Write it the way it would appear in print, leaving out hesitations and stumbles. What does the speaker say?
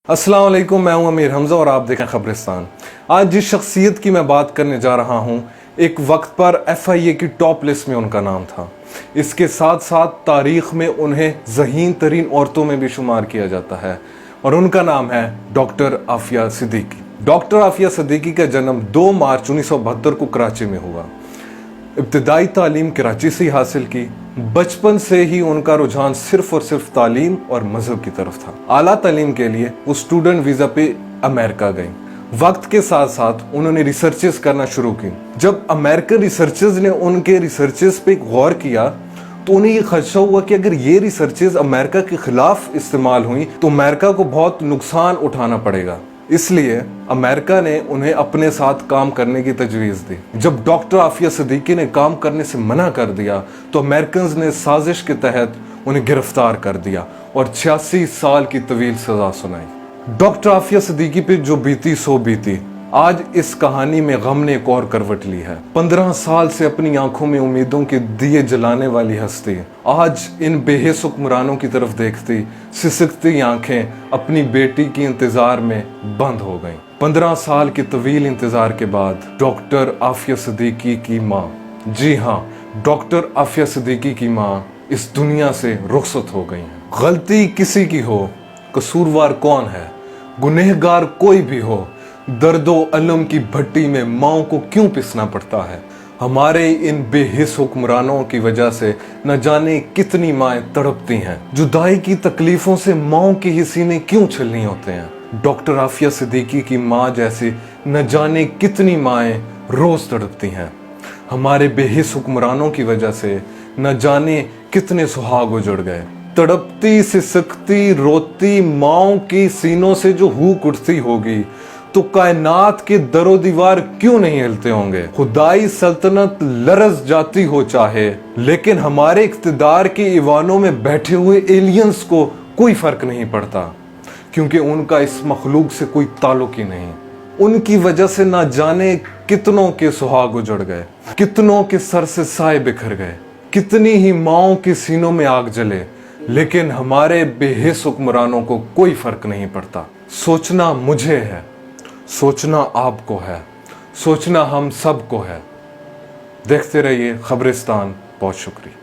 अस्सलाम वालेकुम, मैं हूं अमीर हमजा और आप देखें खबरिस्तान। आज जिस शख्सियत की मैं बात करने जा रहा हूं, एक वक्त पर FIA की टॉप लिस्ट में उनका नाम था। इसके साथ साथ तारीख में उन्हें ज़हीन तरीन औरतों में भी शुमार किया जाता है और उनका नाम है डॉक्टर आफिया सिद्दीकी। डॉक्टर आफिया सिद्दीकी का जन्म 2 मार्च 1972 को कराची में हुआ। इब्तदाई तालीम कराची से हासिल की। बचपन से ही उनका रुझान सिर्फ और सिर्फ तालीम और मजहब की तरफ था। आला तालीम के लिए वो स्टूडेंट वीज़ा पे अमेरिका गई। वक्त के साथ साथ उन्होंने रिसर्चेस करना शुरू की। जब अमेरिकन रिसर्चर्स ने उनके रिसर्चेस पे गौर किया तो उन्हें ये खदशा हुआ कि अगर ये रिसर्चेस अमेरिका के खिलाफ इस्तेमाल हुई तो अमेरिका को बहुत नुकसान उठाना पड़ेगा। इसलिए अमेरिका ने उन्हें अपने साथ काम करने की तजवीज़ दी। जब डॉक्टर आफिया सिद्दीकी ने काम करने से मना कर दिया तो अमेरिकन ने साजिश के तहत उन्हें गिरफ्तार कर दिया और 86 साल की तवील सजा सुनाई। डॉक्टर आफिया सिद्दीकी पे जो बीती सो बीती। आज इस कहानी में गम ने एक और करवट ली है। 15 साल से अपनी आंखों में उम्मीदों के दिए जलाने वाली हस्ती आज इन बेहिस हुक्मरानों की तरफ देखती सिसकती आंखें अपनी बेटी की इंतजार में बंद हो गईं। 15 साल के तवील इंतजार के बाद डॉक्टर आफिया सिद्दीकी की माँ, जी हाँ, डॉक्टर आफिया सिद्दीकी की माँ इस दुनिया से रुखसत हो गई हैं। गलती किसी की हो, कसूरवार कौन है, गुनहगार कोई भी हो, दर्दो अलम की भट्टी में माओ को क्यों पिसना पड़ता है। हमारे इन बेहिस हुक्मरानों की वजह से न जाने कितनी माएँ तड़पती हैं। जुदाई की तकलीफों से माओ के ही सीने क्यों छलनी होते हैं। डॉक्टर आफिया सिद्दीकी की माँ जैसी न जाने कितनी माएँ रोज तड़पती हैं। हमारे बेहिस हुक्मरानों की वजह से न जाने कितने सुहाग उजड़ गए। तड़पती सिसकती रोती माओ की सीनों से जो हूक उठती होगी तो कायनात के दरो दीवार क्यों नहीं हिलते होंगे। खुदाई सल्तनत लरज जाती हो चाहे, लेकिन हमारे इख्तिदार के ईवानों में बैठे हुए एलियंस को कोई फर्क नहीं पड़ता, क्योंकि उनका इस मखलूक से कोई ताल्लुक ही नहीं। उनकी वजह से ना जाने कितनों के सुहाग उजड़ गए, कितनों के सर से साए बिखर गए, कितनी ही माओं के सीनों में आग जले, लेकिन हमारे बेहिस हुक्मरानों को कोई फर्क नहीं पड़ता। सोचना मुझे है, सोचना आपको है, सोचना हम सबको है। देखते रहिए खबरिस्तान। बहुत शुक्रिया।